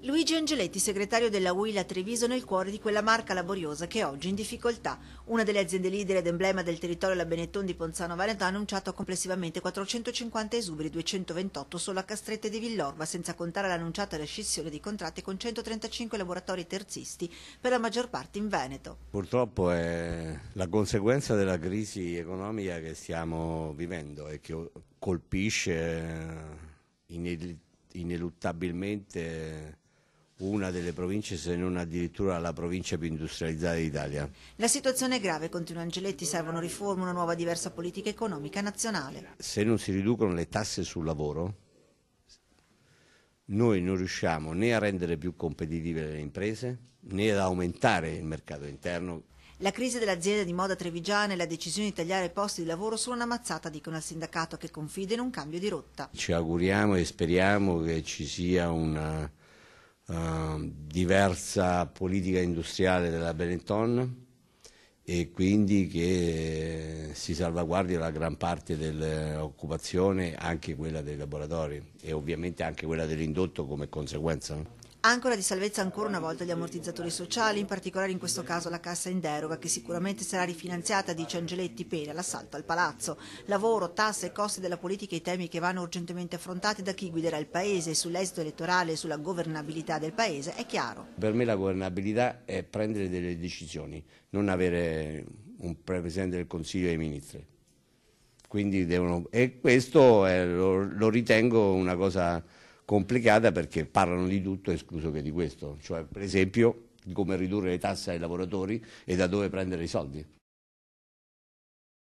Luigi Angeletti, segretario della UIL a Treviso, nel cuore di quella Marca laboriosa che è oggi in difficoltà. Una delle aziende leader ed emblema del territorio, la Benetton di Ponzano Veneto, ha annunciato complessivamente 450 esuberi, 228 solo a Castrette di Villorba, senza contare l'annunciata rescissione di contratti con 135 laboratori terzisti, per la maggior parte in Veneto. Purtroppo è la conseguenza della crisi economica che stiamo vivendo e che colpisce ineluttabilmente una delle province, se non addirittura la provincia più industrializzata d'Italia. La situazione è grave, continua Angeletti, servono riforme, una nuova diversa politica economica nazionale. Se non si riducono le tasse sul lavoro, noi non riusciamo né a rendere più competitive le imprese, né ad aumentare il mercato interno. La crisi dell'azienda di moda trevigiana e la decisione di tagliare posti di lavoro sono una mazzata, dicono al sindacato, che confida in un cambio di rotta. Ci auguriamo e speriamo che ci sia una diversa politica industriale della Benetton e quindi che si salvaguardi la gran parte dell'occupazione, anche quella dei laboratori e ovviamente anche quella dell'indotto come conseguenza. Ancora di salvezza ancora una volta gli ammortizzatori sociali, in particolare in questo caso la cassa in deroga, che sicuramente sarà rifinanziata, dice Angeletti, pena l'assalto al palazzo. Lavoro, tasse e costi della politica, i temi che vanno urgentemente affrontati da chi guiderà il Paese. Sull'esito elettorale e sulla governabilità del Paese è chiaro. Per me la governabilità è prendere delle decisioni, non avere un Presidente del Consiglio dei Ministri. Quindi e questo lo ritengo una cosa complicata, perché parlano di tutto escluso che di questo, cioè per esempio di come ridurre le tasse ai lavoratori e da dove prendere i soldi.